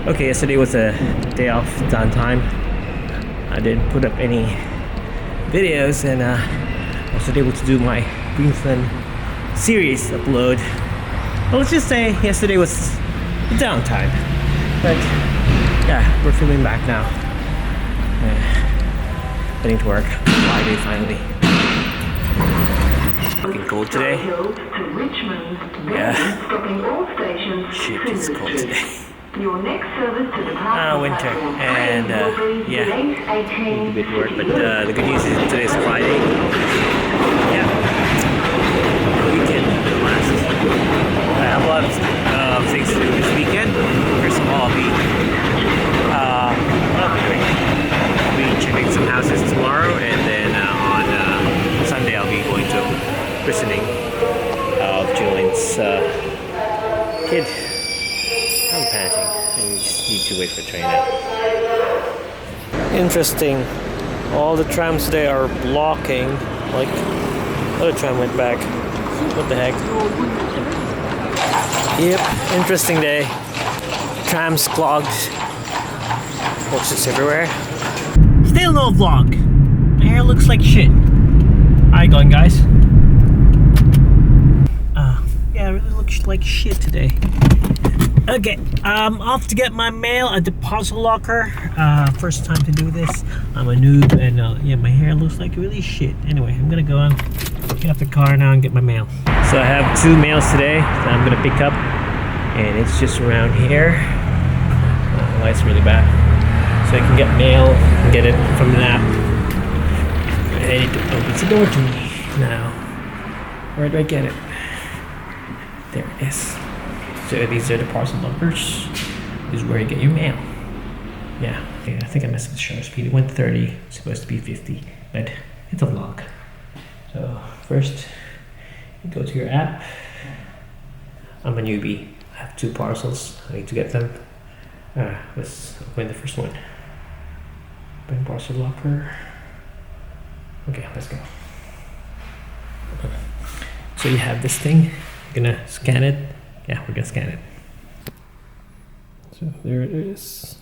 Okay, yesterday was a day off downtime. I didn't put up any videos, and I was able to do my Queensland series upload. Well, let's just say yesterday was downtime. But yeah, we're filming back now. Heading to work. Friday finally. Fucking cold today. Yeah. Shit, it's cold today. Your next service to the winter, and yeah, a bit work, but the good news is today's Friday. Yeah, weekend at last. I have a lot of things to do this weekend. First of all, I'll be checking some houses tomorrow, and then on Sunday I'll be going to a christening of Julian's kid. I'm panting. I just need to wait for the train now. Interesting. All the trams today are blocking. Like, other tram went back. What the heck? Yep, interesting day. Trams clogged. Horses everywhere. Still no vlog. My hair looks like shit. How you going, guys? Yeah, it really looks like shit today. Okay, I'm off to get my mail at the parcel locker. First time to do this. I'm a noob, and yeah, my hair looks like really shit. Anyway, I'm gonna go on, get off the car now and get my mail. So I have 2 mails today that I'm gonna pick up, and it's just around here. The light's really bad, so I can get mail and get it from the app. I need to open the door to me now. Where do I get it? There it is. So these are the parcel numbers. This is where you get your mail. Yeah, I think I messed with the shutter speed. It went 30, it's supposed to be 50, but it's a vlog. So first, you go to your app. I'm a newbie. I have 2 parcels. I need to get them. Let's open the first one. Open parcel locker. Okay, let's go. So you have this thing. You're gonna scan it. Yeah, we're gonna scan it. So there it is.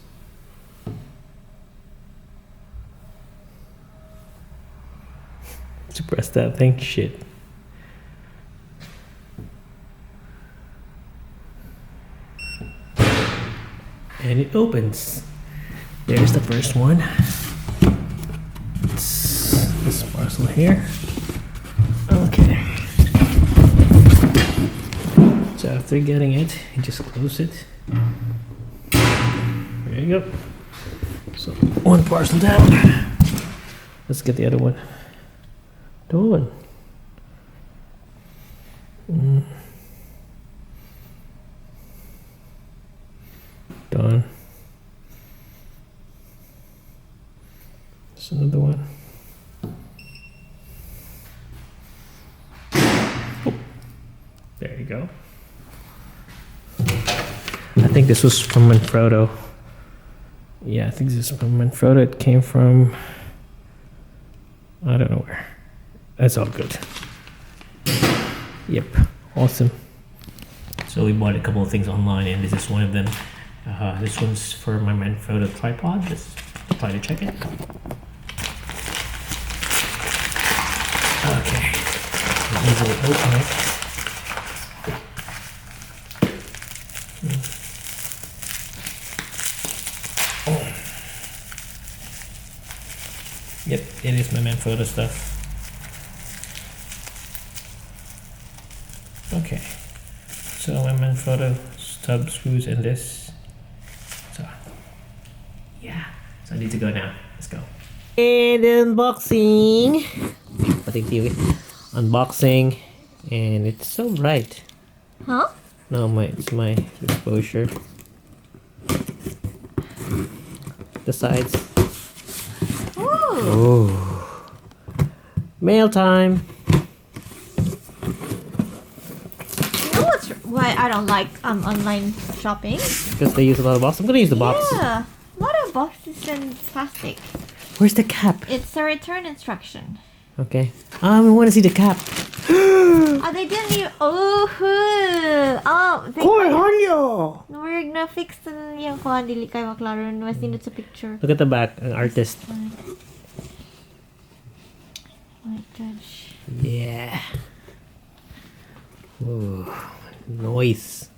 To press that thing, shit. And it opens. There's the first one. It's this parcel here. Okay. So after getting it, you just close it. There you go. So 1 parcel down. Let's get the other one. Done. Done. There's another one. Oh. There you go. I think this was from Manfrotto. Yeah, I think this is from Manfrotto. It came from, I don't know where. That's all good. Yep, awesome. So we bought a couple of things online, and this is one of them. This one's for my Manfrotto tripod. Let's try to check it. Okay, easily open it. Yep, it is my Manfrotto stuff. Okay, so my Manfrotto stub screws in this. So, yeah, so I need to go now. Let's go. And unboxing. Unboxing, and it's so bright. Huh? No, it's my exposure. The sides. Oh, mail time. You know why I don't like online shopping? Because they use a lot of boxes. I'm gonna use the box. Yeah, a lot of boxes and plastic. Where's the cap? It's a return instruction. Okay. We want to see the cap. Oh, they didn't even. Oh, they Koy, halyo! We're gonna fix na yung kuhan. Dili kayo maklaro. Mas nindot sa picture. Look at the back, an artist. Oh my gosh. Yeah. Ooh, noise.